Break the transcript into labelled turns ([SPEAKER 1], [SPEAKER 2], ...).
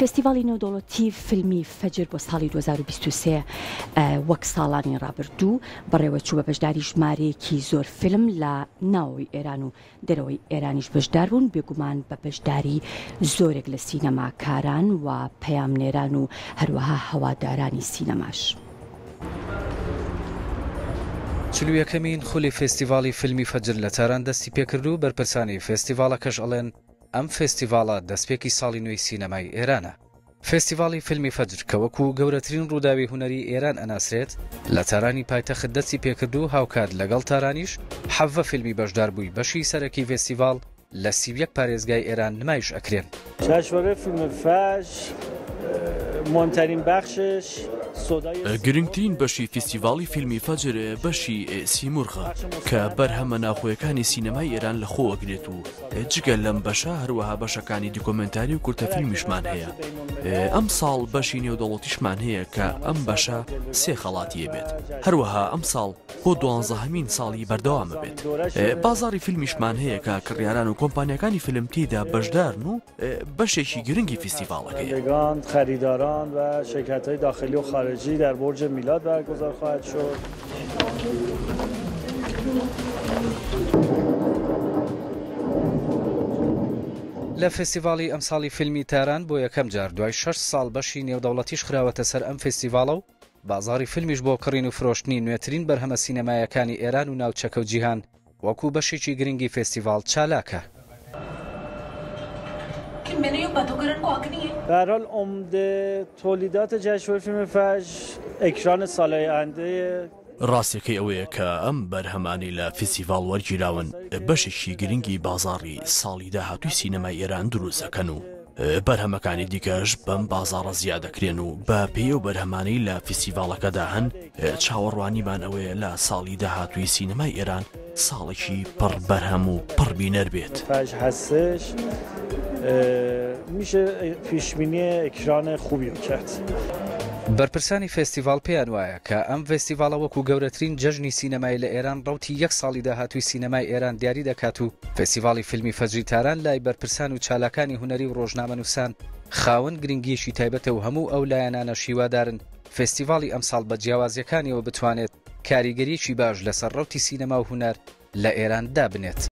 [SPEAKER 1] فستیڤاڵی نێودەوڵەتی فیلمی فەجر بۆ ساڵی 2023 وەک ساڵانی ڕابردوو بەڕێوەچوو بە بەشداری ژمارەیەکی زۆر فیلم لە ناوەوەی ئێران و دەرەوەی ئێرانیش بەشدار بوون، بێگومان بە بەشداری زۆرێک لە سینەماکاران و پەیامنێران و هەروەها هەوادارانی سینەماش.
[SPEAKER 2] چلوویەکەمین خولی فێستیڤاڵی فیلمی فەجر لە تاران دەستی پێکرد و بەرپرسانی فێستیڤاڵەکەش ئەڵێن ئەم فێستیڤاڵە دەستپێکی ساڵی نوێی سینەمای ئێرانە. فێستیڤاڵی فیلمی فەجر کە وەکو گەورەترین ڕووداوی هونەری ئێران ئەناسرێت لە تارانی پایتەخت دەستی پێکرد و هاوکات لەگەڵ تارانیش 7 فیلمی بەشدار بووی بەشی سەرەکی فێستیڤاڵ لە 31 پارێزگای ئێران نمایش ئەکرێن.
[SPEAKER 3] جشنواره فیلم فجر مهمترین بخشش
[SPEAKER 4] گرنگترین بەشی فستیڤاڵی فیلمی فەجر بەشی سیمورغە کە بەرهەمە ناوخۆیەکانی سینەمای ئێران لە خۆوەگرێت و جگە لەم بەشە هەروەها بەشەکانی دیکۆمنتاری و کورتەفیلمیشمان هەیە. ئەم ساڵ بەشی نێودەوڵەتیشمان هەیە کە ئەم بەشە 3 خەڵاتیە بێت. هەروەها ئەم ساڵ بۆ 12مین ساڵی بەردەوامە بێت. بازاری فیلمیشمان هەیە کە کڕیاران و کۆمپانیەکانی فیلم تێدا بەشدارن و بەشێکی گرنگی فستیڤاڵەکەیە.
[SPEAKER 3] خریداران و شرکت‌های داخلی و خارجی در برج میلاد برگزار خواهد شد.
[SPEAKER 2] لە فێستیڤاڵی ئەمساڵی فیلمی تاران بۆ یەکەم جار دوای 6 ساڵ بەشی نێودەوڵەتیش خراوەتە سەر ئەم فێستیڤاڵە و بازاری فیلمیش بۆ کڕین و فرۆشتنی نوێترین بەرهەمە سینەمایەکانی ئێران و ناوچەکە و جیهان وەکو بەشێکی گرنگی فێستیڤاڵ چالاکە.
[SPEAKER 3] به هر حال عمده تولیدات جشنواره فیلم فجر اکران سالهای آینده
[SPEAKER 4] ڕاستیەکەی ئەوەیە کە ئەم بەرهەمانی لە فستیڤاڵ وەرگیراون بەشێکی گرنگی بازاڕی ساڵی داهاتووی سینەمای ئێران دروستەکەن و بەرهەمەکانی دیکەش بەم بازاڕە زیادەکرێن و بە پێی و بەرهەمانەی لە فستیڤاڵەکەدا هەن چاوەڕوانیمان ئەوەیە لە ساڵی داهاتووی سینەمای ئێران ساڵێکی پڕ بەرهەم و پڕبینەر بێت.
[SPEAKER 3] میشه پیشبینی اکران خوبی کرد.
[SPEAKER 2] بەرپرسانی فێستیڤاڵ پێیان وایە کە ئەم فێستیڤاڵە وەکو گەورەترین جەژنی سینەمای لە ئێران ڕەوتی 1 ساڵی داهاتووی سینەمای ئێران دیاری دەکات و فێستیڤاڵی فیلمی فەجری تاران لای بەرپرسان و چالاکانی هونەری و ڕۆژنامەنووسان خاوەن گرنگیشی تایبەتە و هەموو ئەو لایەنانە شیوادارن فێستیڤاڵی ئەمساڵ بە جیاوازیەکانیەوە بتوانێت کاریگەریەکی باش لەسەر ڕەوتی سینەما و هونەر لە ئێران دابنێت.